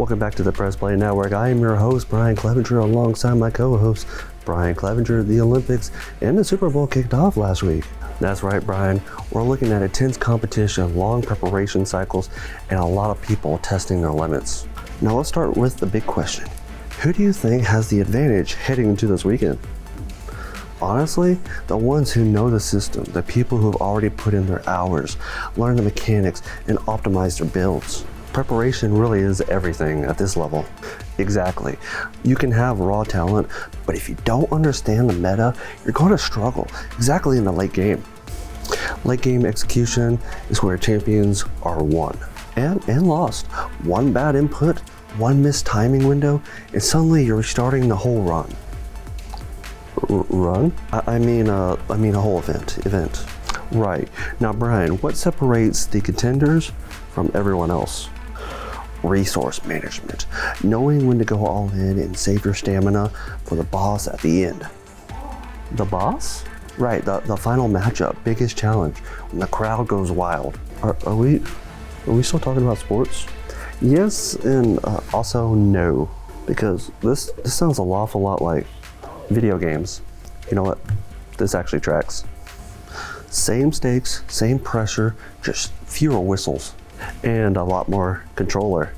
Welcome back to the Press Play Network. I am your host, Brian Clevenger, alongside my co-host, Brian Clevenger. The Olympics and the Super Bowl kicked off last week. That's right, Brian. We're looking at intense competition, long preparation cycles, and a lot of people testing their limits. Now let's start with the big question. Who do you think has the advantage heading into this weekend? Honestly, the ones who know the system, the people who have already put in their hours, learned the mechanics, and optimized their builds. Preparation really is everything at this level. Exactly. You can have raw talent, but if you don't understand the meta, you're going to struggle, exactly in the late game. Late game execution is where champions are won and lost. One bad input, one missed timing window, and suddenly you're restarting the whole run. Run? I mean a whole event. Right. Now, Brian, what separates the contenders from everyone else? Resource management. Knowing when to go all in and save your stamina for the boss at the end. The boss? Right, the final matchup, biggest challenge, when the crowd goes wild. Are we still talking about sports? Yes, and also no, because this sounds an awful lot like video games. You know what? This actually tracks. Same stakes, same pressure, just fewer whistles, and a lot more controller.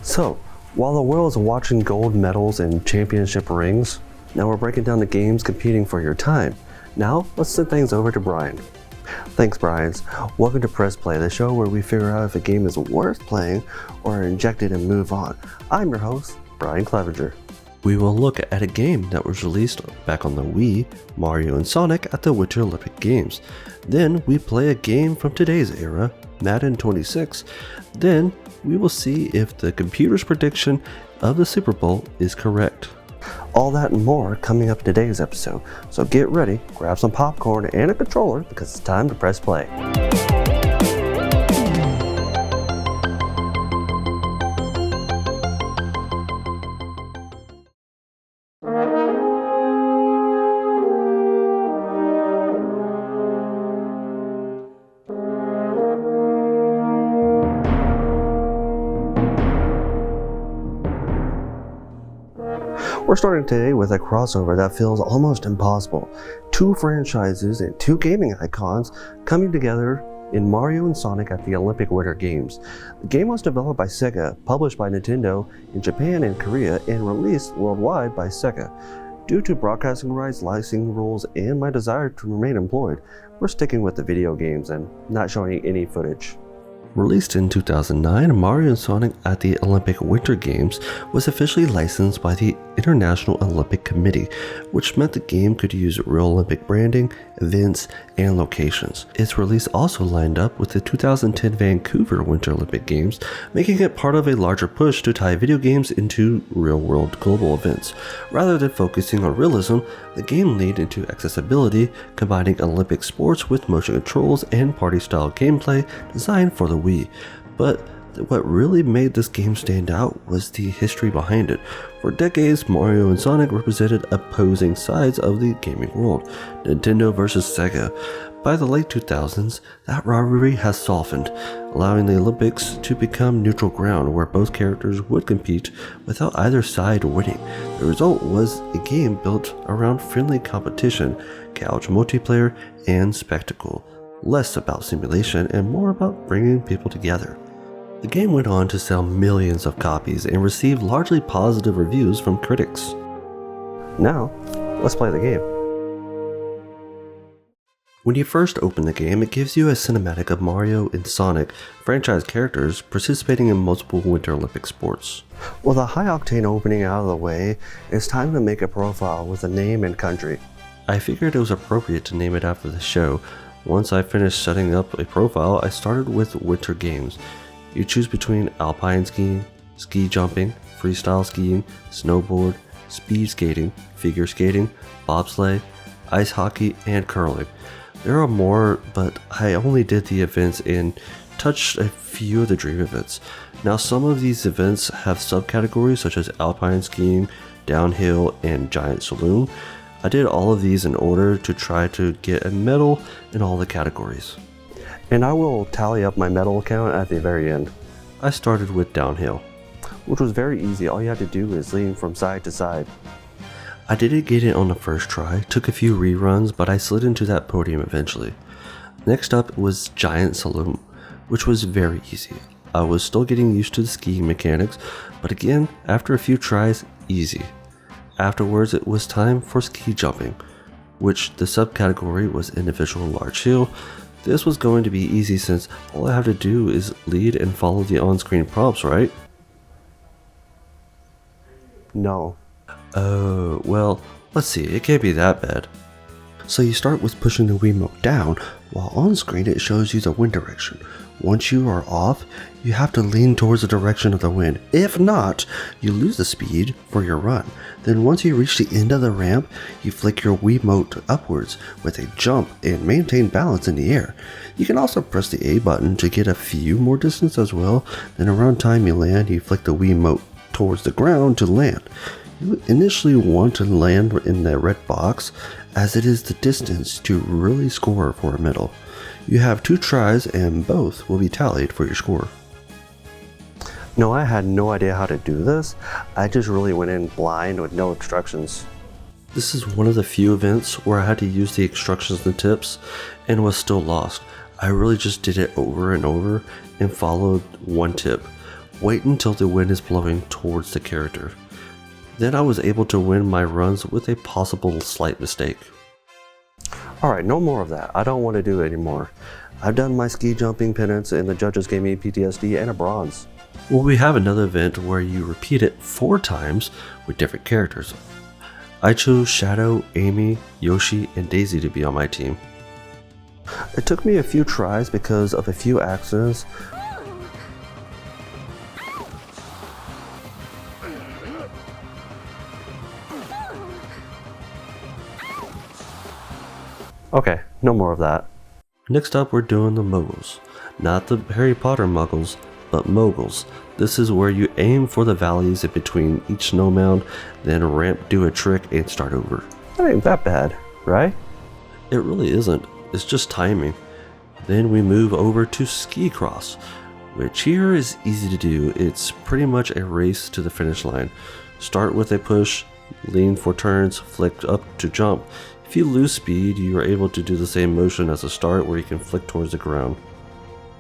So, while the world is watching gold medals and championship rings, now we're breaking down the games competing for your time. Now, let's send things over to Brian. Thanks, Brian. Welcome to Press Play, the show where we figure out if a game is worth playing or inject it and move on. I'm your host, Brian Clevenger. We will look at a game that was released back on the Wii, Mario and Sonic at the Winter Olympic Games. Then we play a game from today's era, Madden 26. Then we will see if the computer's prediction of the Super Bowl is correct. All that and more coming up in today's episode. So get ready, grab some popcorn and a controller because it's time to press play. We're starting today with a crossover that feels almost impossible. Two franchises and two gaming icons coming together in Mario and Sonic at the Olympic Winter Games. The game was developed by Sega, published by Nintendo in Japan and Korea, and released worldwide by Sega. Due to broadcasting rights, licensing rules, and my desire to remain employed, we're sticking with the video games and not showing any footage. Released in 2009, Mario and Sonic at the Olympic Winter Games was officially licensed by the International Olympic Committee, which meant the game could use real Olympic branding, events, and locations. Its release also lined up with the 2010 Vancouver Winter Olympic Games, making it part of a larger push to tie video games into real-world global events. Rather than focusing on realism, the game leaned into accessibility, combining Olympic sports with motion controls and party-style gameplay designed for the Wii. But what really made this game stand out was the history behind it. For decades, Mario and Sonic represented opposing sides of the gaming world, Nintendo versus Sega. By the late 2000s, that rivalry has softened, allowing the Olympics to become neutral ground where both characters would compete without either side winning. The result was a game built around friendly competition, couch multiplayer, and spectacle. Less about simulation and more about bringing people together. The game went on to sell millions of copies and received largely positive reviews from critics. Now, let's play the game. When you first open the game, it gives you a cinematic of Mario and Sonic, franchise characters, participating in multiple Winter Olympic sports. With a high-octane opening out of the way, it's time to make a profile with a name and country. I figured it was appropriate to name it after the show. Once I finished setting up a profile, I started with Winter Games. You choose between alpine skiing, ski jumping, freestyle skiing, snowboard, speed skating, figure skating, bobsleigh, ice hockey, and curling. There are more, but I only did the events and touched a few of the dream events. Now, some of these events have subcategories such as alpine skiing, downhill, and giant saloon. I did all of these in order to try to get a medal in all the categories. And I will tally up my medal count at the very end. I started with downhill. which was very easy. All you had to do is lean from side to side. I didn't get it on the first try, took a few reruns, but I slid into that podium eventually. Next up was Giant Saloon, which was very easy. I was still getting used to the skiing mechanics, but again, after a few tries, easy. Afterwards, it was time for ski jumping, which the subcategory was individual large hill. This was going to be easy since all I have to do is lead and follow the on-screen prompts, right? No. Oh, well, let's see, it can't be that bad. So you start with pushing the Wiimote down, while on screen it shows you the wind direction. Once you are off, you have to lean towards the direction of the wind. If not, you lose the speed for your run. Then once you reach the end of the ramp, you flick your Wiimote upwards with a jump and maintain balance in the air. You can also press the A button to get a few more distance as well. Then around time you land, you flick the Wiimote towards the ground to land. You initially want to land in the red box, as it is the distance to really score for a medal. You have 2 tries and both will be tallied for your score. No, I had no idea how to do this. I just really went in blind with no instructions. This is one of the few events where I had to use the instructions and tips and was still lost. I really just did it over and over and followed one tip. Wait until the wind is blowing towards the character. Then I was able to win my runs with a possible slight mistake. Alright, no more of that. I don't want to do it anymore. I've done my ski jumping penance and the judges gave me PTSD and a bronze. Well, we have another event where you repeat it 4 times with different characters. I chose Shadow, Amy, Yoshi, and Daisy to be on my team. It took me a few tries because of a few accidents. Okay, no more of that. Next up, we're doing the moguls. Not the Harry Potter muggles, but moguls. This is where you aim for the valleys in between each snow mound, then ramp, do a trick, and start over. That ain't that bad, right? It really isn't. It's just timing. Then we move over to ski cross, which here is easy to do. It's pretty much a race to the finish line. Start with a push, lean for turns, flick up to jump. If you lose speed, you are able to do the same motion as a start where you can flick towards the ground.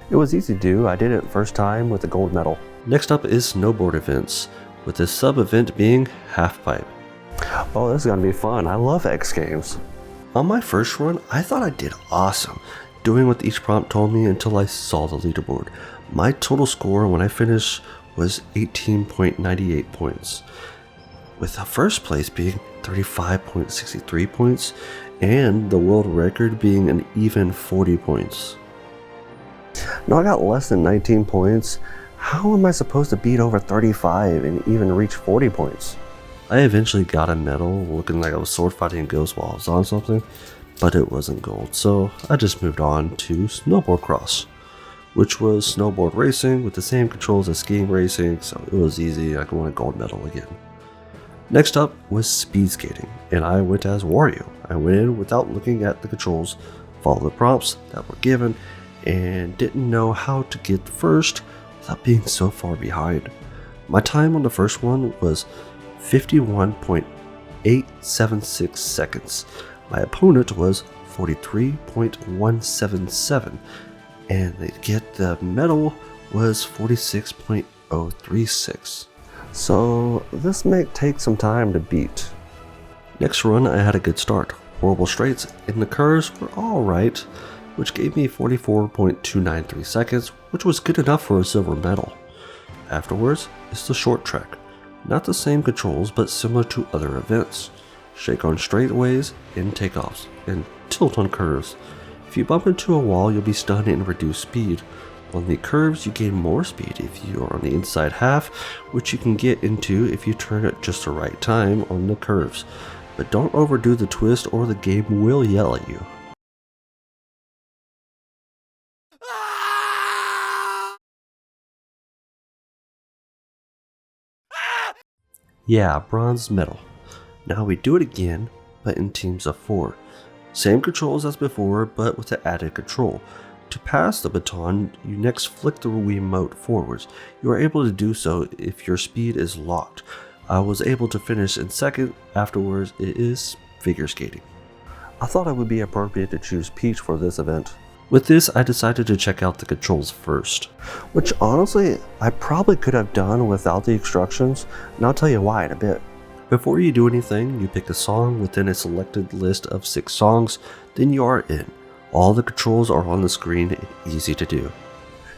It was easy to do. I did it first time with a gold medal. Next up is snowboard events, with the sub event being half pipe. Oh, this is gonna be fun. I love X Games. On my first run, I thought I did awesome, doing what each prompt told me until I saw the leaderboard. My total score when I finished was 18.98 points, with the first place being 35.63 points and the world record being an even 40 points. Now I got less than 19 points. How am I supposed to beat over 35 and even reach 40 points? I eventually got a medal looking like I was sword fighting ghosts while I was on something, but it wasn't gold, so I just moved on to snowboard cross, which was snowboard racing with the same controls as skiing racing, so it was easy. I won a gold medal again. Next up was speed skating, and I went as Wario. I went in without looking at the controls, followed the prompts that were given, and didn't know how to get first without being so far behind. My time on the first one was 51.876 seconds. My opponent was 43.177, and to get the medal was 46.036. So this may take some time to beat. Next run I had a good start. Horrible straights and the curves were alright, which gave me 44.293 seconds, which was good enough for a silver medal. Afterwards is the short track. Not the same controls, but similar to other events. Shake on straightaways and takeoffs, and tilt on curves. If you bump into a wall, you'll be stunned and reduce speed. On the curves, you gain more speed if you are on the inside half, which you can get into if you turn at just the right time on the curves. But don't overdo the twist or the game will yell at you. Yeah, bronze medal. Now we do it again, but in teams of 4. Same controls as before, but with the added control. To pass the baton, you next flick the Wiimote forwards. You are able to do so if your speed is locked. I was able to finish in second. Afterwards, it is figure skating. I thought it would be appropriate to choose Peach for this event. With this, I decided to check out the controls first, which honestly, I probably could have done without the instructions, and I'll tell you why in a bit. Before you do anything, you pick a song within a selected list of 6 songs, then you are in. All the controls are on the screen, easy to do.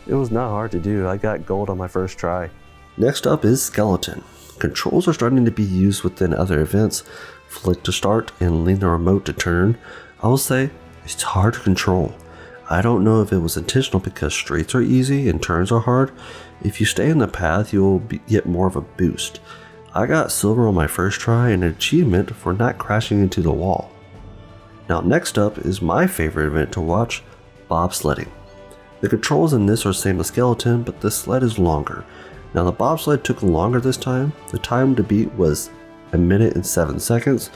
It was not hard to do, I got gold on my first try. Next up is Skeleton. Controls are starting to be used within other events. Flick to start and lean the remote to turn. I will say, it's hard to control. I don't know if it was intentional because straights are easy and turns are hard. If you stay in the path, you'll get more of a boost. I got silver on my first try and an achievement for not crashing into the wall. Now next up is my favorite event to watch, bobsledding. The controls in this are same as Skeleton, but the sled is longer. Now the bobsled took longer this time. The time to beat was 1 minute and 7 seconds.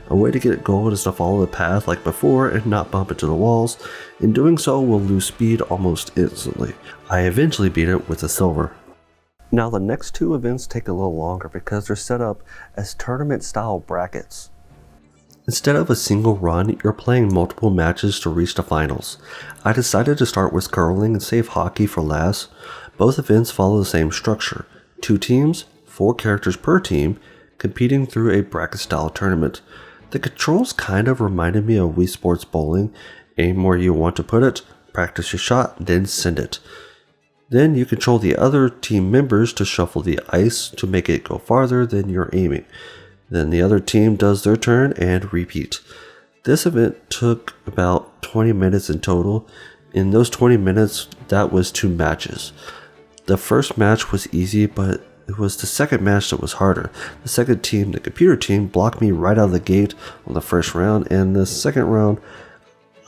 A way to get gold is to follow the path like before and not bump into the walls. In doing so, we'll lose speed almost instantly. I eventually beat it with a silver. Now the next 2 events take a little longer because they're set up as tournament style brackets. Instead of a single run, you're playing multiple matches to reach the finals. I decided to start with curling and save hockey for last. Both events follow the same structure. 2 teams, 4 characters per team, competing through a bracket style tournament. The controls kind of reminded me of Wii Sports Bowling. Aim where you want to put it, practice your shot, then send it. Then you control the other team members to shuffle the ice to make it go farther than you're aiming. Then the other team does their turn and repeat. This event took about 20 minutes in total. In those 20 minutes, that was 2 matches. The first match was easy, but it was the second match that was harder. The second team, the computer team, blocked me right out of the gate on the first round, and the second round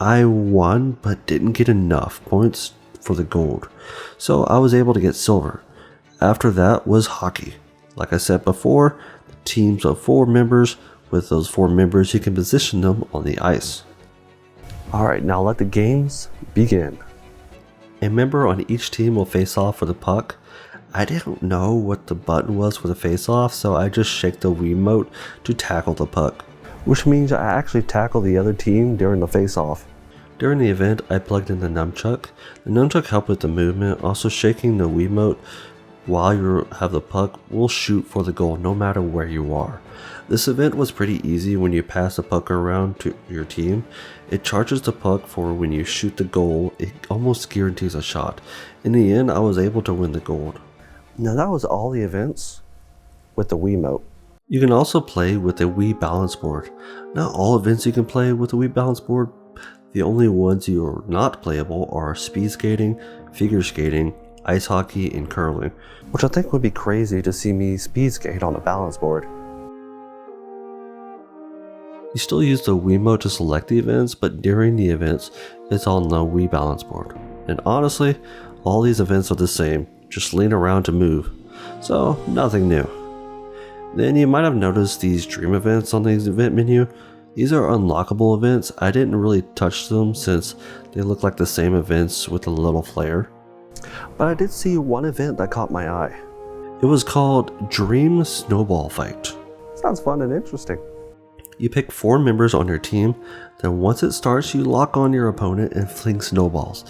I won but didn't get enough points for the gold. So I was able to get silver. After that was hockey. Like I said before, teams of 4 members. With those 4 members, you can position them on the ice. Alright, now let the games begin. A member on each team will face off for the puck. I didn't know what the button was for the face-off, so I just shake the Wiimote to tackle the puck. Which means I actually tackle the other team during the face-off. During the event, I plugged in the nunchuck. The nunchuck helped with the movement, also shaking the Wiimote while you have the puck will shoot for the goal no matter where you are. This event was pretty easy when you pass the puck around to your team. It charges the puck for when you shoot the goal, it almost guarantees a shot. In the end, I was able to win the gold. Now that was all the events with the Wiimote. You can also play with a Wii balance board. Not all events you can play with a Wii balance board. The only ones you are not playable are speed skating, figure skating, ice hockey, and curling. Which I think would be crazy to see me speed skate on a balance board. You still use the Wiimote to select the events, but during the events, it's on the Wii balance board. And honestly, all these events are the same. Just lean around to move. So, nothing new. Then you might have noticed these dream events on the event menu. These are unlockable events. I didn't really touch them since they look like the same events with a little flair. But I did see one event that caught my eye. It was called Dream Snowball Fight. Sounds fun and interesting. You pick 4 members on your team, then once it starts you lock on your opponent and fling snowballs.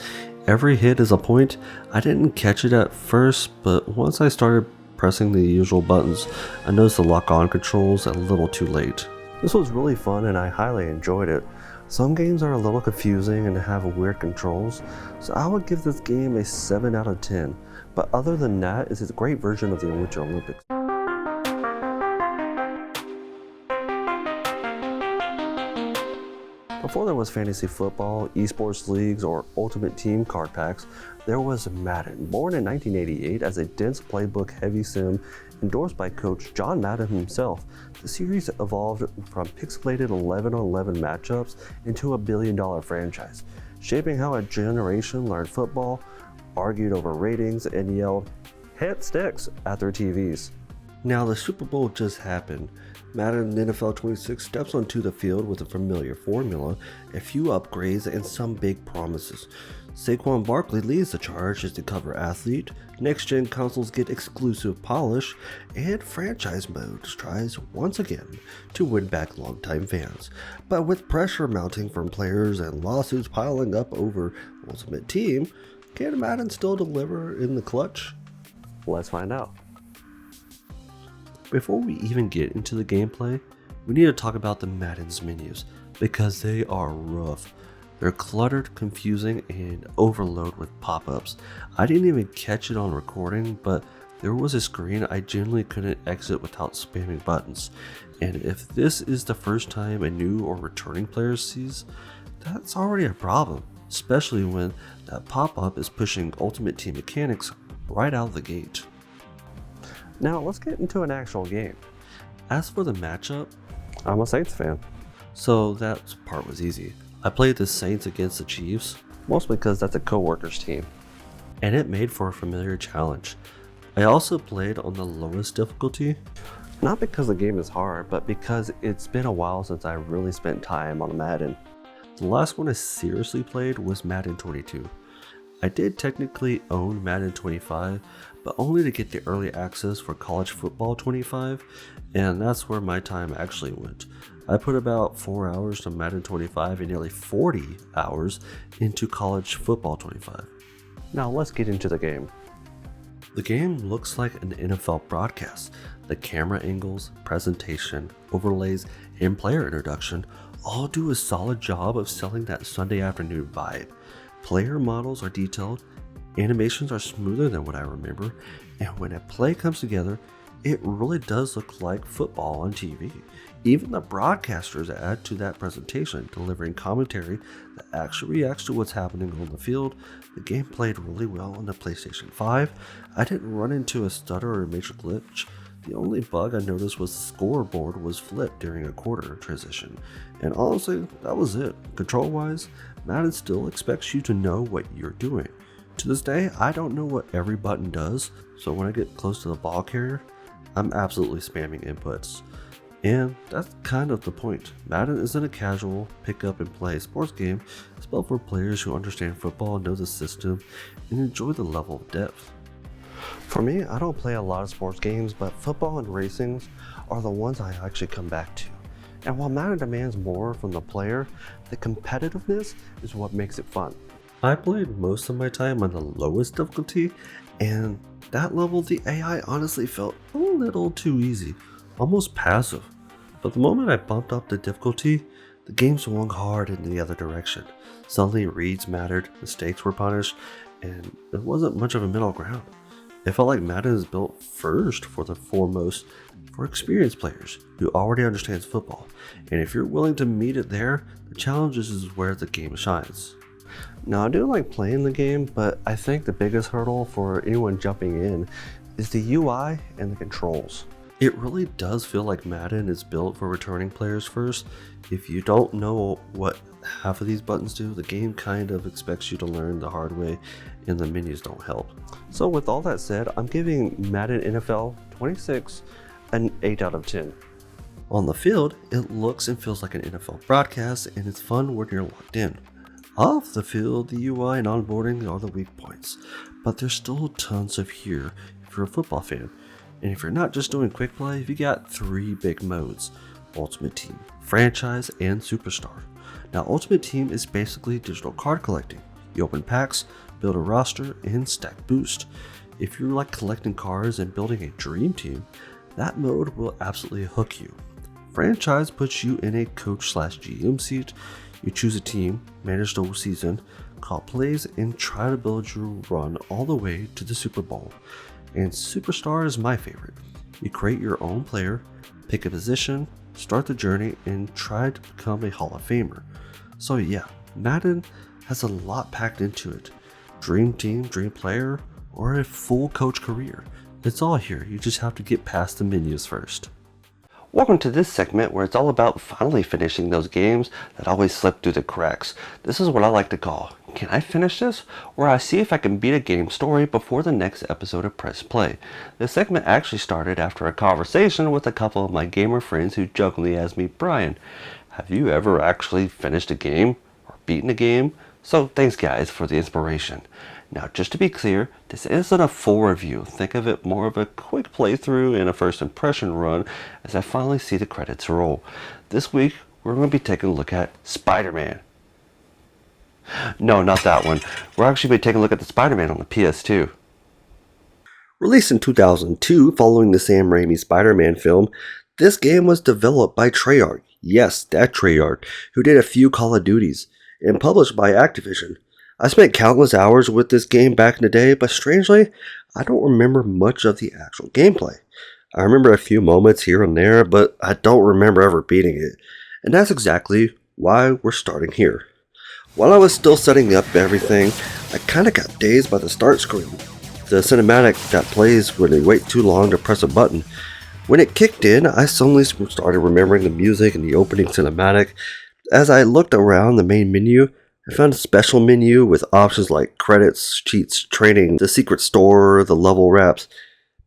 Every hit is a point. I didn't catch it at first, but once I started pressing the usual buttons, I noticed the lock-on controls a little too late. This was really fun and I highly enjoyed it. Some games are a little confusing and have weird controls, so I would give this game a 7 out of 10. But other than that, it's a great version of the Winter Olympics. Before there was fantasy football, esports leagues, or ultimate team card packs, there was Madden. Born in 1988 as a dense playbook heavy sim endorsed by coach John Madden himself, the series evolved from pixelated 11-on-11 matchups into a billion-dollar franchise, shaping how a generation learned football, argued over ratings, and yelled, "Hit sticks," at their TVs. Now, the Super Bowl just happened. Madden NFL 26 steps onto the field with a familiar formula, a few upgrades, and some big promises. Saquon Barkley leads the charge as the cover athlete, next-gen consoles get exclusive polish, and franchise mode tries once again to win back longtime fans. But with pressure mounting from players and lawsuits piling up over Ultimate Team, can Madden still deliver in the clutch? Let's find out. Before we even get into the gameplay, we need to talk about the Madden's menus, because they are rough. They're cluttered, confusing, and overloaded with pop-ups. I didn't even catch it on recording, but there was a screen I generally couldn't exit without spamming buttons. And if this is the first time a new or returning player sees, that's already a problem, especially when that pop-up is pushing Ultimate Team mechanics right out of the gate. Now let's get into an actual game. As for the matchup, I'm a Saints fan, so that part was easy. I played the Saints against the Chiefs, mostly because that's a co-workers team, and it made for a familiar challenge. I also played on the lowest difficulty, not because the game is hard, but because it's been a while since I really spent time on Madden. The last one I seriously played was Madden 22. I did technically own Madden 25, but only to get the early access for College Football 25, and that's where my time actually went. I put about 4 hours to Madden 25 and nearly 40 hours into College Football 25. Now let's get into the game. The game looks like an NFL broadcast. The camera angles, presentation, overlays, and player introduction all do a solid job of selling that Sunday afternoon vibe. Player models are detailed, animations are smoother than what I remember, and when a play comes together, it really does look like football on TV. Even the broadcasters add to that presentation, delivering commentary that actually reacts to what's happening on the field. The game played really well on the PlayStation 5. I didn't run into a stutter or a major glitch. The only bug I noticed was the scoreboard was flipped during a quarter transition. And honestly, that was it. Control-wise, Madden still expects you to know what you're doing. To this day, I don't know what every button does, so when I get close to the ball carrier, I'm absolutely spamming inputs. And that's kind of the point. Madden isn't a casual pick up and play sports game. It's built for players who understand football, know the system, and enjoy the level of depth. For me, I don't play a lot of sports games, but football and racings are the ones I actually come back to. And while Madden demands more from the player, the competitiveness is what makes it fun. I played most of my time on the lowest difficulty, and that level the AI honestly felt a little too easy, almost passive. But the moment I bumped up the difficulty, the game swung hard in the other direction. Suddenly reads mattered, mistakes were punished, and there wasn't much of a middle ground. It felt like Madden is built first for the foremost for experienced players who already understands football, and if you're willing to meet it there, the challenges is where the game shines. Now, I do like playing the game, but I think the biggest hurdle for anyone jumping in is the UI and the controls. It really does feel like Madden is built for returning players first. If you don't know what half of these buttons do, the game kind of expects you to learn the hard way, and the menus don't help. So with all that said, I'm giving Madden NFL 26 an 8 out of 10. On the field, it looks and feels like an NFL broadcast, and it's fun when you're locked in. Off the field, the UI and onboarding are the weak points, but there's still tons of here if you're a football fan. And if you're not just doing quick play, you got 3 big modes: Ultimate Team, Franchise, and Superstar. Now, Ultimate Team is basically digital card collecting. You open packs, build a roster, and stack boost. If you like collecting cards and building a dream team, that mode will absolutely hook you. Franchise puts you in a coach/GM seat. You choose a team, manage the season, call plays, and try to build your run all the way to the Super Bowl. And Superstar is my favorite. You create your own player, pick a position, start the journey, and try to become a Hall of Famer. So yeah, Madden has a lot packed into it. Dream team, dream player, or a full coach career. It's all here, you just have to get past the menus first. Welcome to this segment where it's all about finally finishing those games that always slip through the cracks. This is what I like to call can I finish this? Where I see if I can beat a game story before the next episode of Press Play. This segment actually started after a conversation with a couple of my gamer friends who jokingly asked me, Brian, have you ever actually finished a game or beaten a game? So thanks guys for the inspiration. Now just to be clear, this isn't a full review. Think of it more of a quick playthrough and a first impression run as I finally see the credits roll. This week we're going to be taking a look at Spider-Man. No, not that one. We're actually going to be taking a look at the Spider-Man on the PS2. Released in 2002 following the Sam Raimi Spider-Man film, this game was developed by Treyarch. Yes, that Treyarch, who did a few Call of Duties, and published by Activision. I spent countless hours with this game back in the day, but strangely, I don't remember much of the actual gameplay. I remember a few moments here and there, but I don't remember ever beating it. And that's exactly why we're starting here. While I was still setting up everything, I kinda got dazed by the start screen. The cinematic that plays when you wait too long to press a button. When it kicked in, I suddenly started remembering the music and the opening cinematic. As I looked around the main menu, I found a special menu with options like credits, cheats, training, the secret store, the level wraps.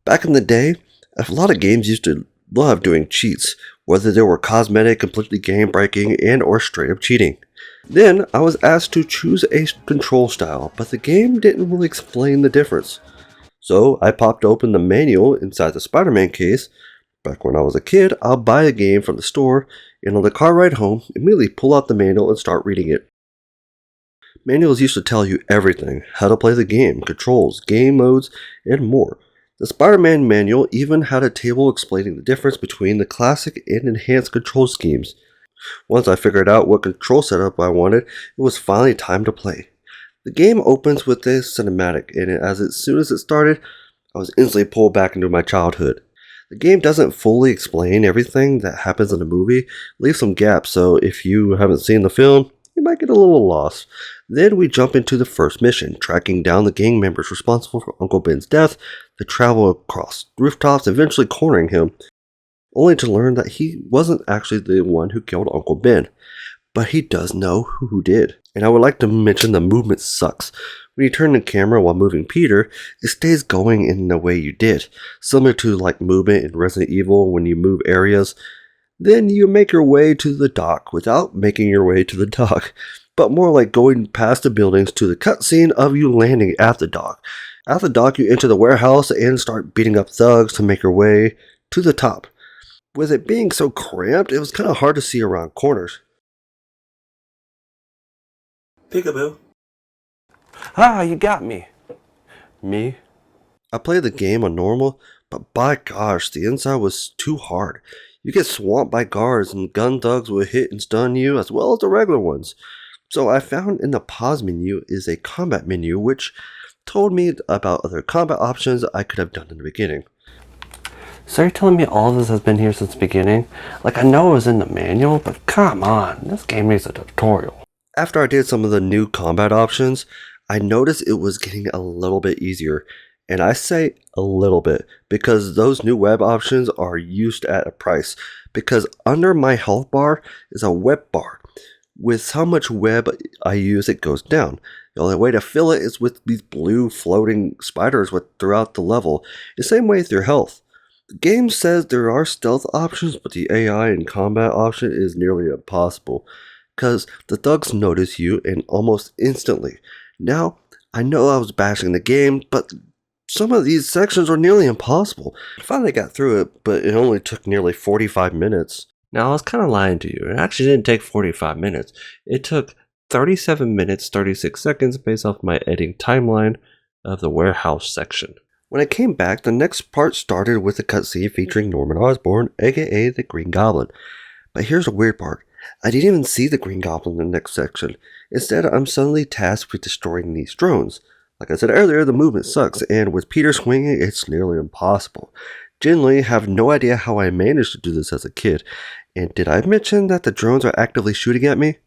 Back in the day, a lot of games used to love doing cheats, whether they were cosmetic, completely game-breaking, and or straight-up cheating. Then, I was asked to choose a control style, but the game didn't really explain the difference. So, I popped open the manual inside the Spider-Man case. Back when I was a kid, I'll buy a game from the store, and on the car ride home, immediately pull out the manual and start reading it. Manuals used to tell you everything, how to play the game, controls, game modes, and more. The Spider-Man manual even had a table explaining the difference between the classic and enhanced control schemes. Once I figured out what control setup I wanted, it was finally time to play. The game opens with a cinematic, and as soon as it started, I was instantly pulled back into my childhood. The game doesn't fully explain everything that happens in the movie, leaves some gaps, so if you haven't seen the film, you might get a little lost. Then we jump into the first mission, tracking down the gang members responsible for Uncle Ben's death. They travel across rooftops, eventually cornering him, only to learn that he wasn't actually the one who killed Uncle Ben. But he does know who did. And I would like to mention the movement sucks. When you turn the camera while moving Peter, it stays going in the way you did, similar to like movement in Resident Evil when you move areas. Then you make your way to the dock without making your way to the dock, but more like going past the buildings to the cutscene of you landing at the dock. At the dock, you enter the warehouse and start beating up thugs to make your way to the top. With it being so cramped, it was kind of hard to see around corners. Peekaboo. Ah, you got me. Me? I played the game on normal, but by gosh, the inside was too hard. You get swamped by guards and gun thugs will hit and stun you as well as the regular ones. So I found in the pause menu is a combat menu which told me about other combat options I could have done in the beginning. So you're telling me all of this has been here since the beginning? Like I know it was in the manual, but come on, this game needs a tutorial. After I did some of the new combat options, I noticed it was getting a little bit easier. And I say a little bit because those new web options are used at a price. Because under my health bar is a web bar. With how much web I use, it goes down. The only way to fill it is with these blue floating spiders throughout the level. The same way with your health. The game says there are stealth options, but the AI and combat option is nearly impossible. Because the thugs notice you and almost instantly. Now, I know I was bashing the game, but some of these sections are nearly impossible. I finally got through it, but it only took nearly 45 minutes. Now, I was kind of lying to you. It actually didn't take 45 minutes. It took 37 minutes, 36 seconds based off my editing timeline of the warehouse section. When I came back, the next part started with a cutscene featuring Norman Osborn, aka the Green Goblin. But here's the weird part. I didn't even see the Green Goblin in the next section. Instead, I'm suddenly tasked with destroying these drones. Like I said earlier, the movement sucks, and with Peter swinging, it's nearly impossible. Genuinely have no idea how I managed to do this as a kid. And did I mention that the drones are actively shooting at me?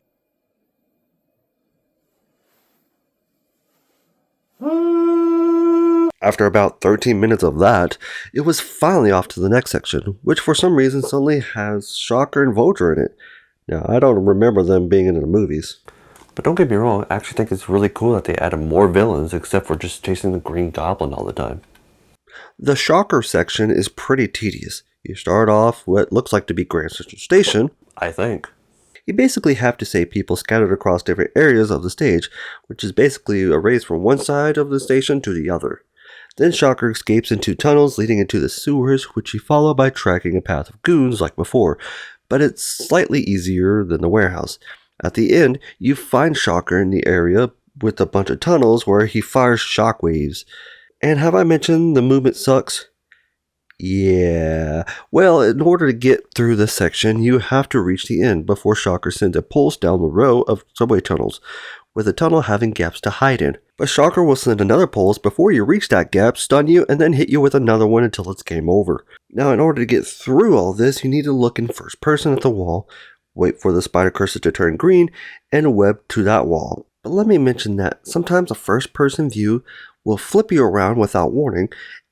After about 13 minutes of that, it was finally off to the next section, which for some reason suddenly has Shocker and Vulture in it. Now, I don't remember them being in the movies. But don't get me wrong, I actually think it's really cool that they added more villains except for just chasing the Green Goblin all the time. The Shocker section is pretty tedious. You start off what looks like to be Grand Central Station, I think. You basically have to save people scattered across different areas of the stage, which is basically a race from one side of the station to the other. Then Shocker escapes into tunnels leading into the sewers, which you follow by tracking a path of goons like before, but it's slightly easier than the warehouse. At the end, you find Shocker in the area with a bunch of tunnels where he fires shockwaves. And have I mentioned the movement sucks? Yeah. Well, in order to get through this section, you have to reach the end before Shocker sends a pulse down the row of subway tunnels, with the tunnel having gaps to hide in. But Shocker will send another pulse before you reach that gap, stun you, and then hit you with another one until it's game over. Now, in order to get through all this, you need to look in first person at the wall, wait for the spider cursor to turn green, and web to that wall. But let me mention that sometimes a first person view will flip you around without warning,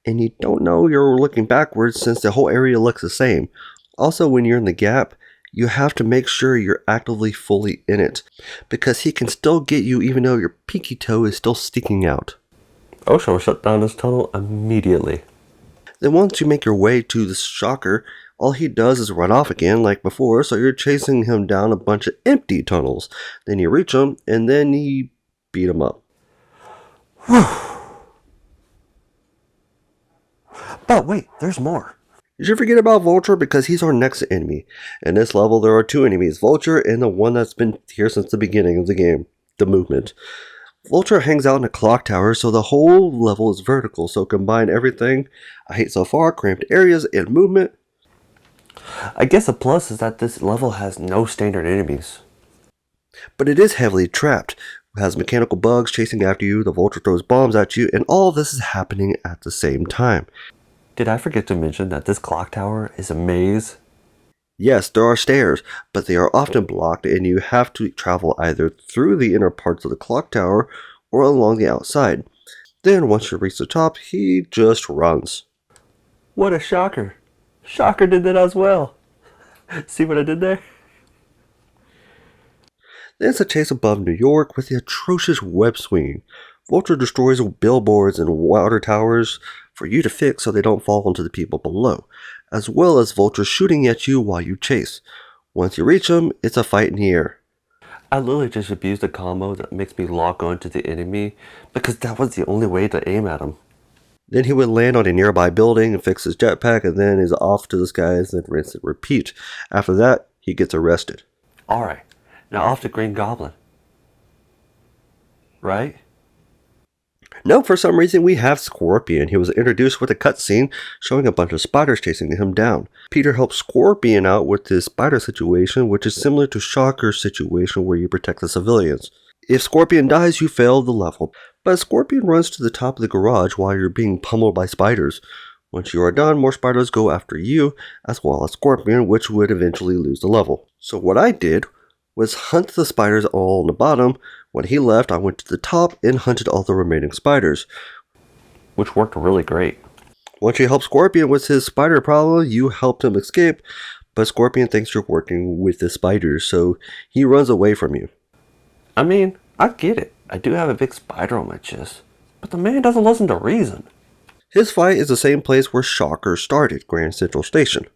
and you don't know you're looking backwards since the whole area looks the same. Also, when you're in the gap, you have to make sure you're actively fully in it, because he can still get you even though your pinky toe is still sticking out. Osho will shut down this tunnel immediately. Then once you make your way to the Shocker, all he does is run off again like before, so you're chasing him down a bunch of empty tunnels. Then you reach him, and then you beat him up. But wait, there's more. Did you forget about Vulture? Because he's our next enemy. In this level, there are two enemies, Vulture and the one that's been here since the beginning of the game, the movement. Vulture hangs out in a clock tower, so the whole level is vertical, so combine everything I hate so far, cramped areas, and movement. I guess a plus is that this level has no standard enemies. But it is heavily trapped. It has mechanical bugs chasing after you, the Vulture throws bombs at you, and all of this is happening at the same time. Did I forget to mention that this clock tower is a maze? Yes, there are stairs, but they are often blocked and you have to travel either through the inner parts of the clock tower or along the outside. Then once you reach the top, he just runs. What a shocker. Shocker did that as well. See what I did there? Then it's a chase above New York with the atrocious web swinging. Vulture destroys billboards and water towers for you to fix so they don't fall onto the people below, as well as Vulture shooting at you while you chase. Once you reach them, it's a fight in the air. I literally just abused a combo that makes me lock onto the enemy because that was the only way to aim at him. Then he would land on a nearby building and fix his jetpack and then is off to the skies and rinse and repeat. After that, he gets arrested. Alright, now off to Green Goblin. Right? No, for some reason we have Scorpion. He was introduced with a cutscene showing a bunch of spiders chasing him down. Peter helps Scorpion out with this spider situation, which is similar to Shocker's situation where you protect the civilians. If Scorpion dies, you fail the level, but Scorpion runs to the top of the garage while you're being pummeled by spiders. Once you are done, more spiders go after you, as well as Scorpion, which would eventually lose the level. So what I did was hunt the spiders all on the bottom. When he left, I went to the top and hunted all the remaining spiders, which worked really great. Once you help Scorpion with his spider problem, you helped him escape, but Scorpion thinks you're working with the spiders, so he runs away from you. I mean, I get it. I do have a big spider on my chest, but the man doesn't listen to reason. His fight is the same place where Shocker started, Grand Central Station.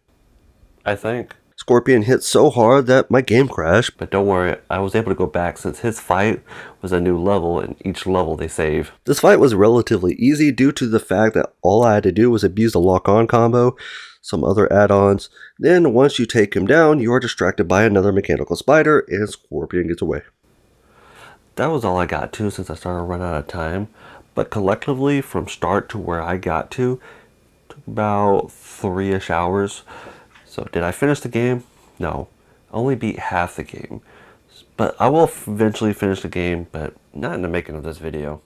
I think. Scorpion hit so hard that my game crashed, but don't worry, I was able to go back since his fight was a new level and each level they save. This fight was relatively easy due to the fact that all I had to do was abuse the lock-on combo, some other add-ons. Then once you take him down, you are distracted by another mechanical spider and Scorpion gets away. That was all I got to since I started to run out of time, but collectively from start to where I got to took about 3-ish hours. So did I finish the game? No. I only beat half the game. But I will eventually finish the game, but not in the making of this video.